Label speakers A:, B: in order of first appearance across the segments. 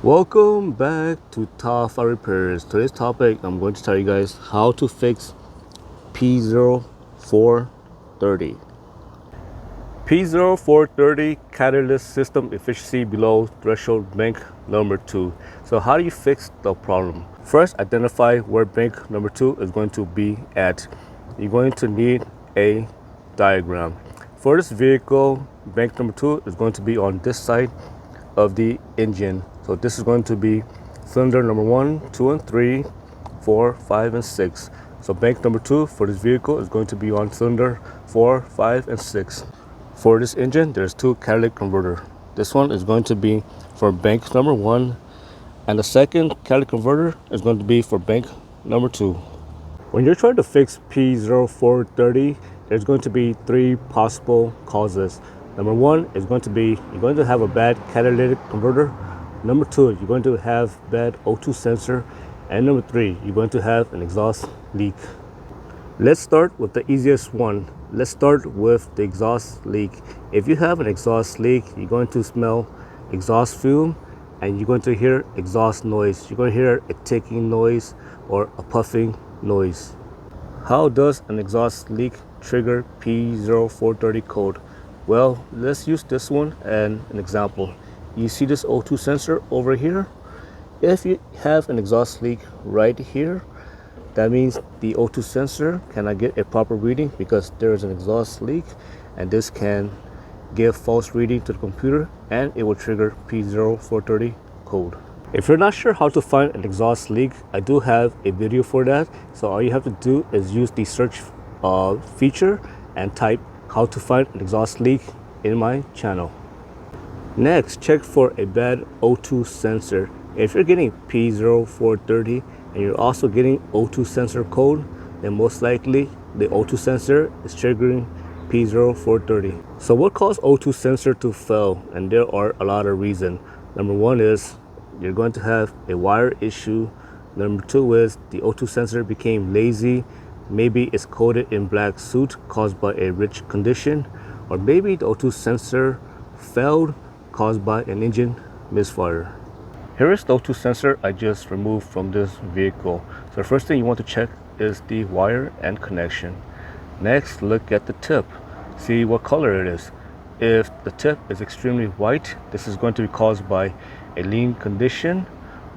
A: Welcome back to Top 5 Repairs. Today's topic, I'm going to tell you guys how to fix P0430. P0430 catalyst system efficiency below threshold bank number 2. So how do you fix the problem? First, identify where bank number 2 is going to be at. You're going to need a diagram. For this vehicle, bank number 2 is going to be on this side of the engine. So this is going to be cylinder number 1, 2, and 3, 4, 5, and 6. So bank number 2 for this vehicle is going to be on cylinder 4, 5, and 6. For this engine, there's 2 catalytic converter. This one is going to be for bank number 1, and the second catalytic converter is going to be for bank number 2. When you're trying to fix P0430, there's going to be 3 possible causes. Number 1 is going to be you're going to have a bad catalytic converter. Number 2, you're going to have bad O2 sensor. And number 3, you're going to have an exhaust leak. Let's start with the easiest one. Let's start with the exhaust leak. If you have an exhaust leak, you're going to smell exhaust fume and you're going to hear exhaust noise. You're going to hear a ticking noise or a puffing noise. How does an exhaust leak trigger P0430 code? Well, let's use this one as an example. You see this O2 sensor over here? If you have an exhaust leak right here, that means the O2 sensor cannot get a proper reading because there is an exhaust leak, and this can give false reading to the computer and it will trigger P0430 code. If you're not sure how to find an exhaust leak, I do have a video for that. So all you have to do is use the search feature and type how to find an exhaust leak in my channel. Next, check for a bad O2 sensor. If you're getting P0430 and you're also getting O2 sensor code, then most likely the O2 sensor is triggering P0430. So what caused O2 sensor to fail? And there are a lot of reasons. Number 1 is you're going to have a wire issue. Number 2 is the O2 sensor became lazy. Maybe it's coated in black soot caused by a rich condition, or maybe the O2 sensor failed caused by an engine misfire. Here is the O2 sensor I just removed from this vehicle. So the first thing you want to check is the wire and connection. Next, look at the tip. See what color it is. If the tip is extremely white, this is going to be caused by a lean condition,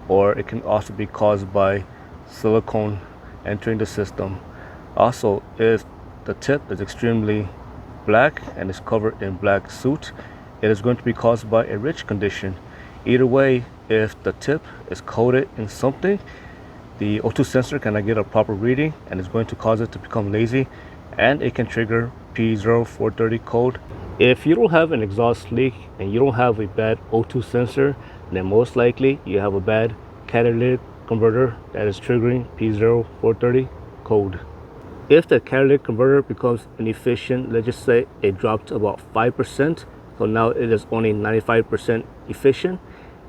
A: or it can also be caused by silicone entering the system. Also, if the tip is extremely black and is covered in black soot, it is going to be caused by a rich condition. Either way, if the tip is coated in something, the O2 sensor cannot get a proper reading and is going to cause it to become lazy, and it can trigger P0430 code. If you don't have an exhaust leak and you don't have a bad O2 sensor, then most likely you have a bad catalytic converter that is triggering P0430 code. If the catalytic converter becomes inefficient, let's just say it dropped about 5%, so now it is only 95% efficient,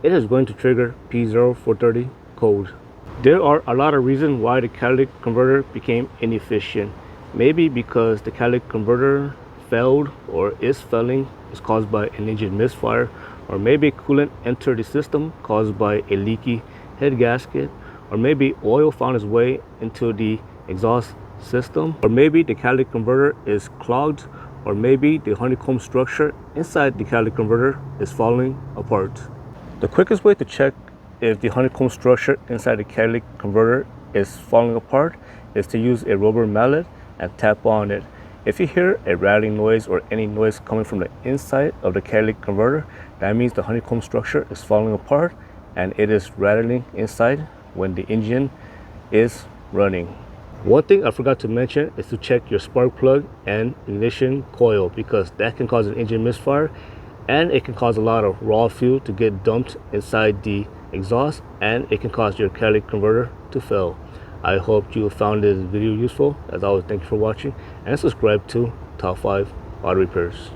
A: it is going to trigger P0430 code. There are a lot of reasons why the catalytic converter became inefficient. Maybe because the catalytic converter failed or is failing is caused by an engine misfire, or maybe coolant entered the system caused by a leaky head gasket, or maybe oil found its way into the exhaust system, or maybe the catalytic converter is clogged, or maybe the honeycomb structure inside the catalytic converter is falling apart. The quickest way to check if the honeycomb structure inside the catalytic converter is falling apart is to use a rubber mallet and tap on it. If you hear a rattling noise or any noise coming from the inside of the catalytic converter, that means the honeycomb structure is falling apart and it is rattling inside when the engine is running. One thing I forgot to mention is to check your spark plug and ignition coil, because that can cause an engine misfire and it can cause a lot of raw fuel to get dumped inside the exhaust, and it can cause your catalytic converter to fail. I hope you found this video useful. As always, thank you for watching, and subscribe to Top 5 Auto Repairs.